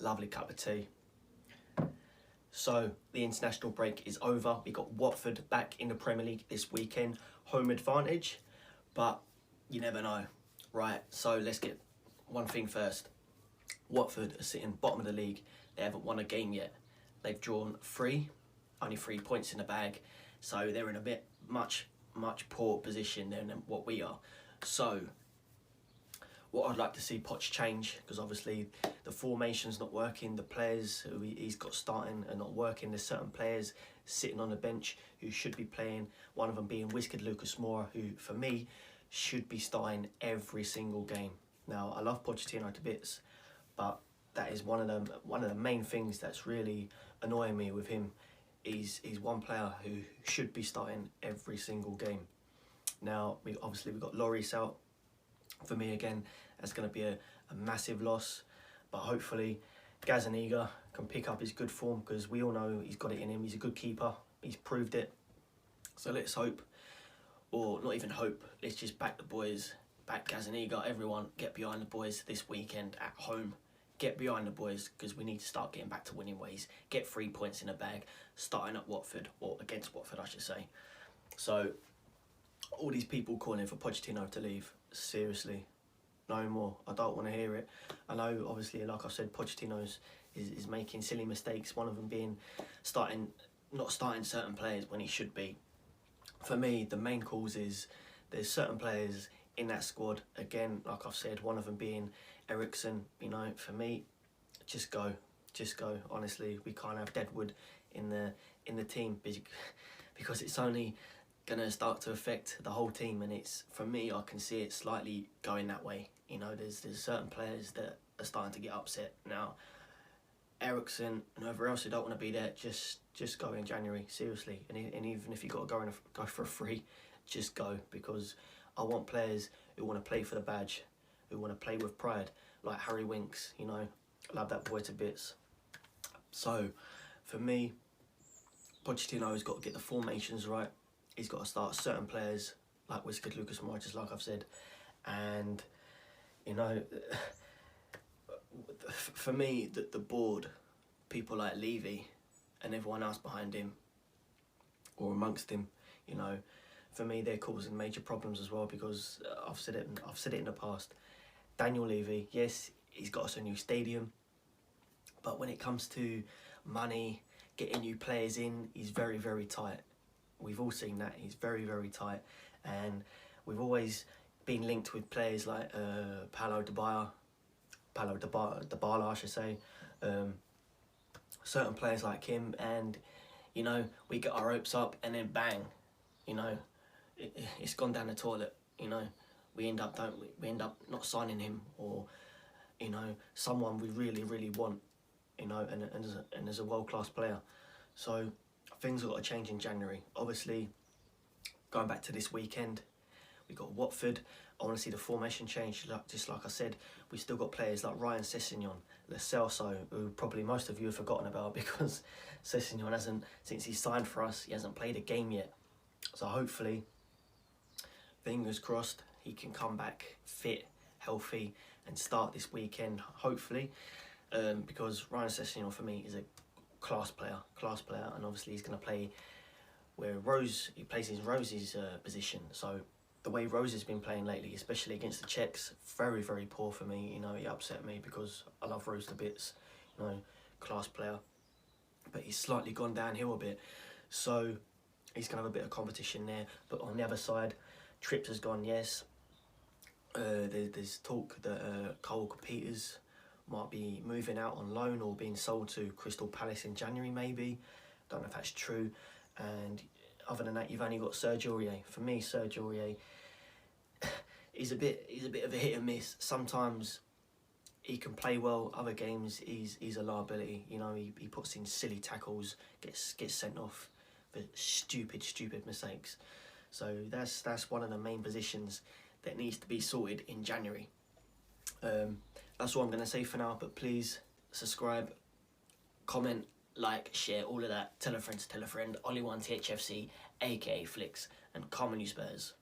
lovely cup of tea. So the international break is over. We got Watford back in the Premier League this weekend, home advantage, but you never know. Right, so let's get one thing first. Watford are sitting bottom of the league. They haven't won a game yet. They've drawn only 3 points in the bag, so they're in a bit much poor position than what we are. So what I'd like to see Poch change, because obviously the formation's not working, the players who he's got starting are not working. There's certain players sitting on the bench who should be playing, one of them being Wizkid Lucas Moura, who for me should be starting every single game. Now I love Pochettino to bits, but that is one of the main things that's really annoying me with him. He's one player who should be starting every single game. Now we've got Lloris out. For me again, that's going to be a massive loss, but hopefully Gazzaniga can pick up his good form, because we all know he's got it in him. He's a good keeper, he's proved it. So let's hope, or not even hope, let's just back the boys, back Gazzaniga, everyone get behind the boys this weekend at home. Get behind the boys, because we need to start getting back to winning ways. Get 3 points in the bag, starting at Watford, or against Watford I should say. So all these people calling for Pochettino to leave, seriously, no more. I don't want to hear it. I know, obviously, like I said, Pochettino is making silly mistakes. One of them being not starting certain players when he should be. For me, the main cause is there's certain players in that squad. Again, like I've said, one of them being Eriksen. You know, for me, just go. Honestly, we can't have Deadwood in the team, because it's only gonna start to affect the whole team, and it's, for me, I can see it slightly going that way. You know, there's certain players that are starting to get upset now. Eriksen and whoever else who don't want to be there, just go in January, seriously. And even if you got to go for a free, just go, because I want players who want to play for the badge, who want to play with pride, like Harry Winks. You know, I love that boy to bits. So for me, Pochettino's got to get the formations right. He's got to start certain players like Wizkid Lucas Moura, just like I've said. And, you know, for me, the board, people like Levy and everyone else behind him or amongst him, you know, for me, they're causing major problems as well, because I've said it in the past. Daniel Levy, yes, he's got us a new stadium, but when it comes to money, getting new players in, he's very, very tight. We've all seen that. He's very, very tight, and we've always been linked with players like Paulo Dybala, I should say, certain players like him, and, you know, we get our hopes up, and then bang, you know, it's gone down the toilet. You know, we end up not signing him, or, you know, someone we really, really want, you know, and as a world-class player. So things have got to change in January. Obviously, going back to this weekend, we got Watford. I want to see the formation change. Just like I said, we still got players like Ryan Sessegnon, Lo Celso, who probably most of you have forgotten about, because Sessegnon hasn't, since he signed for us, he hasn't played a game yet. So hopefully, fingers crossed, he can come back fit, healthy, and start this weekend, hopefully, because Ryan Sessegnon for me is a class player, and obviously he's going to play where he plays in Rose's position. So the way Rose has been playing lately, especially against the Czechs, very, very poor for me. You know, he upset me, because I love Rose to bits, you know, class player, but he's slightly gone downhill a bit. So he's going to have a bit of competition there. But on the other side, Trips has gone, yes. There's talk that Cole Peters might be moving out on loan or being sold to Crystal Palace in January, maybe. Don't know if that's true. And other than that, you've only got Serge Aurier. For me, Serge Aurier, he's a bit of a hit and miss. Sometimes he can play well. Other games, he's a liability. You know, he puts in silly tackles, gets sent off for stupid mistakes. So that's one of the main positions that needs to be sorted in January. That's all I'm going to say for now, but please subscribe, comment, like, share, all of that. Tell a friend to tell a friend. Ollie1THFC, aka Flicks, and come on you Spurs.